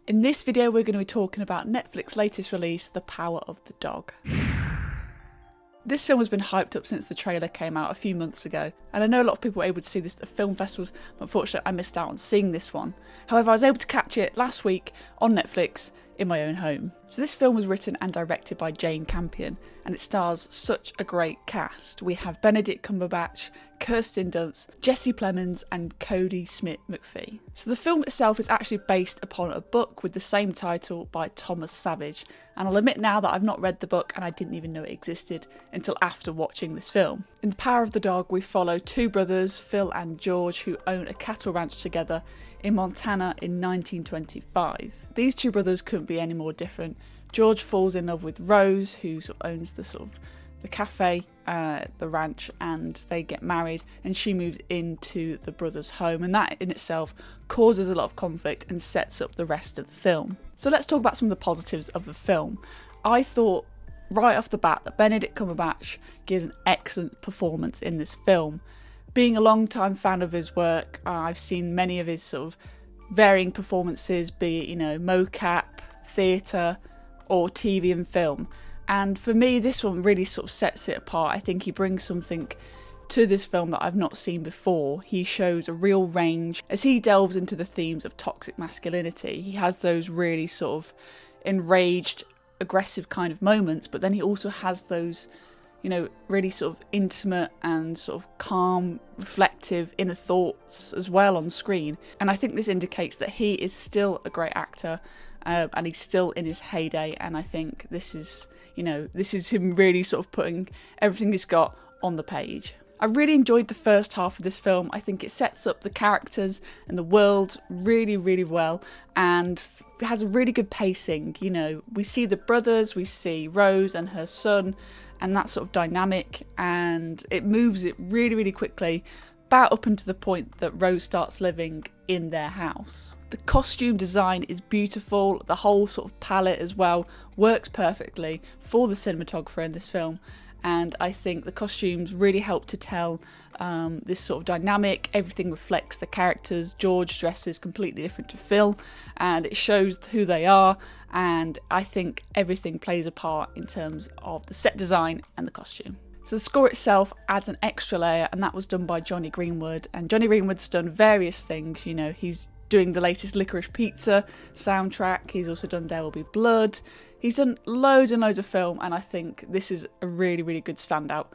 In this video we're going to be talking about Netflix's latest release, The Power of the Dog. This film has been hyped up since the trailer came out a few months ago, and I know a lot of people were able to see this at the film festivals, but unfortunately I missed out on seeing this one. However, I was able to catch it last week on Netflix in my own home. So this film was written and directed by Jane Campion, and it stars such a great cast. We have Benedict Cumberbatch, Kirsten Dunst, Jesse Plemons and Cody Smith-McPhee. So the film itself is actually based upon a book with the same title by Thomas Savage, and I'll admit now that I've not read the book and I didn't even know it existed until after watching this film. In The Power of the Dog we follow two brothers, Phil and George, who own a cattle ranch together in Montana in 1925. These two brothers couldn't be any more different. George falls in love with Rose, who sort of owns the cafe, the ranch, and they get married, and she moves into the brothers' home, and that in itself causes a lot of conflict and sets up the rest of the film. So let's talk about some of the positives of the film. I thought right off the bat that Benedict Cumberbatch gives an excellent performance in this film. Being a long-time fan of his work, I've seen many of his sort of varying performances, be it, mocap, theatre, or TV and film. And for me, this one really sort of sets it apart. I think he brings something to this film that I've not seen before. He shows a real range as he delves into the themes of toxic masculinity. He has those really sort of enraged, aggressive kind of moments, but then he also has those really sort of intimate and sort of calm, reflective inner thoughts as well on screen. And I think this indicates that he is still a great actor, and he's still in his heyday. And I think this is him really sort of putting everything he's got on the page. I really enjoyed the first half of this film. I think it sets up the characters and the world really, really well, and has a really good pacing. We see the brothers, we see Rose and her son, and that sort of dynamic, and it moves it really, really quickly, about up until the point that Rose starts living in their house. The costume design is beautiful, the whole sort of palette as well works perfectly for the cinematographer in this film, and I think the costumes really help to tell this sort of dynamic. Everything reflects the characters. George dresses completely different to Phil, and it shows who they are, and I think everything plays a part in terms of the set design and the costume. So the score itself adds an extra layer, and that was done by Jonny Greenwood, and Jonny Greenwood's done various things. He's doing the latest Licorice Pizza soundtrack, he's also done There Will Be Blood, he's done loads and loads of film, and I think this is a really, really good standout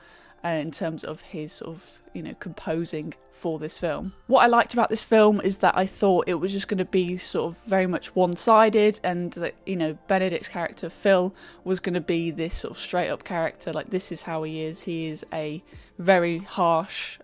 in terms of his sort of, composing for this film. What I liked about this film is that I thought it was just going to be sort of very much one-sided, and that, Benedict's character, Phil, was going to be this sort of straight-up character, like this is how he is. He is a very harsh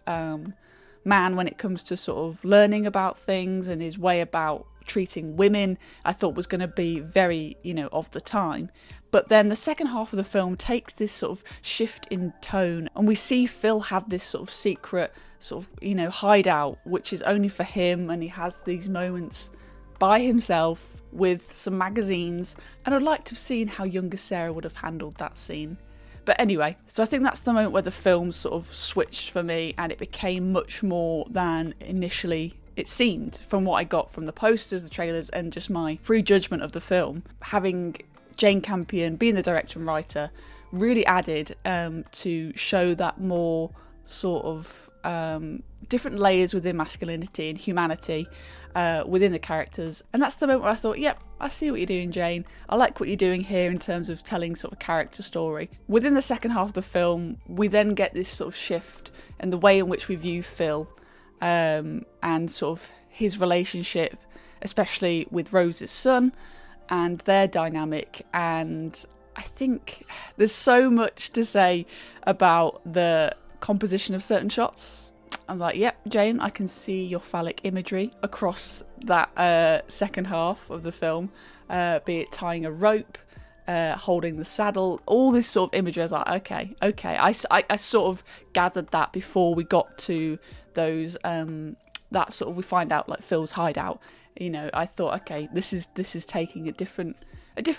man when it comes to sort of learning about things, and his way about treating women I thought was going to be very, of the time. But then the second half of the film takes this sort of shift in tone, and we see Phil have this sort of secret sort of, hideout, which is only for him, and he has these moments by himself with some magazines, and I'd like to have seen how younger Sarah would have handled that scene. But anyway, so I think that's the moment where the film sort of switched for me, and it became much more than initially it seemed from what I got from the posters, the trailers, and just my prejudgment of the film. Having Jane Campion being the director and writer really added to show that more sort of different layers within masculinity and humanity within the characters. And that's the moment where I thought, yep, I see what you're doing, Jane. I like what you're doing here in terms of telling sort of character story. Within the second half of the film, we then get this sort of shift in the way in which we view Phil, and sort of his relationship, especially with Rose's son, and their dynamic. And I think there's so much to say about the composition of certain shots. I'm like, yep, Jane, I can see your phallic imagery across that second half of the film, be it tying a rope, holding the saddle, all this sort of imagery. I was like, okay. I sort of gathered that before we got to those, that sort of, we find out like Phil's hideout. I thought, okay, this is taking a different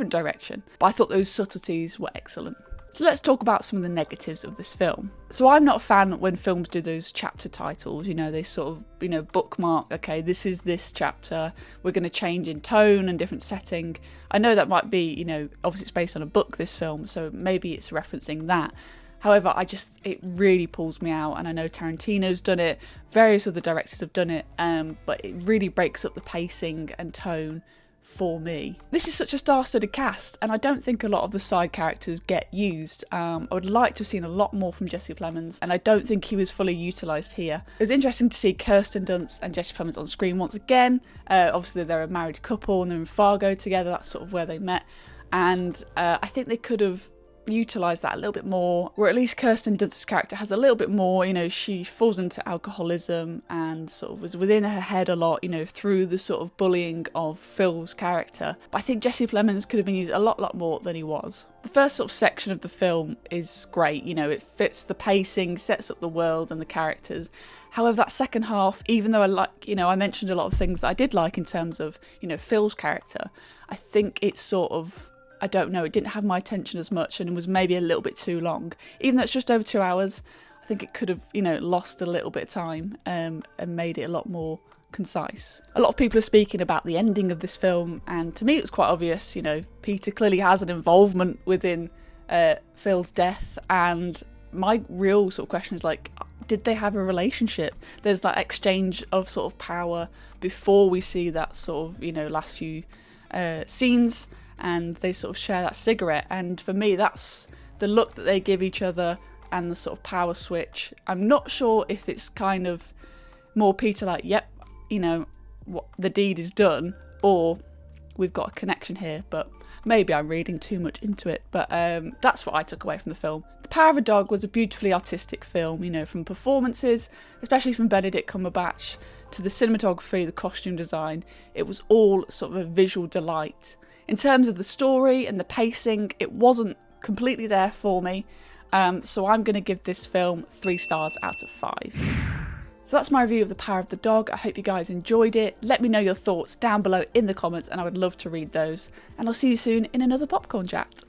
direction. But I thought those subtleties were excellent. So let's talk about some of the negatives of this film. So I'm not a fan when films do those chapter titles, they sort of, bookmark, okay, this is this chapter, we're going to change in tone and different setting. I know that might be, obviously it's based on a book, this film, so maybe it's referencing that. However, it really pulls me out, and I know Tarantino's done it, various other directors have done it, but it really breaks up the pacing and tone for me. This is such a star-studded cast, and I don't think a lot of the side characters get used. I would like to have seen a lot more from Jesse Plemons, and I don't think he was fully utilised here. It was interesting to see Kirsten Dunst and Jesse Plemons on screen once again. Obviously they're a married couple and they're in Fargo together, that's sort of where they met, and I think they could have utilised that a little bit more, or at least Kirsten Dunst's character has a little bit more, she falls into alcoholism and sort of was within her head a lot, through the sort of bullying of Phil's character. But I think Jesse Plemons could have been used a lot more than he was. The first sort of section of the film is great, it fits the pacing, sets up the world and the characters. However, that second half, even though I mentioned a lot of things that I did like in terms of, Phil's character, I think it's sort of, I don't know, it didn't have my attention as much and was maybe a little bit too long. Even though it's just over 2 hours, I think it could have, lost a little bit of time and made it a lot more concise. A lot of people are speaking about the ending of this film, and to me it was quite obvious, Peter clearly has an involvement within Phil's death, and my real sort of question is did they have a relationship? There's that exchange of sort of power before we see that sort of, last few scenes, and they sort of share that cigarette, and for me that's the look that they give each other and the sort of power switch. I'm not sure if it's kind of more Peter yep, what the deed is done, or we've got a connection here, but maybe I'm reading too much into it. But that's what I took away from the film. The Power of a Dog was a beautifully artistic film, from performances, especially from Benedict Cumberbatch, to the cinematography, the costume design. It was all sort of a visual delight. In terms of the story and the pacing, it wasn't completely there for me, so I'm going to give this film 3 stars out of 5. So that's my review of The Power of the Dog. I hope you guys enjoyed it. Let me know your thoughts down below in the comments, and I would love to read those. And I'll see you soon in another popcorn chat.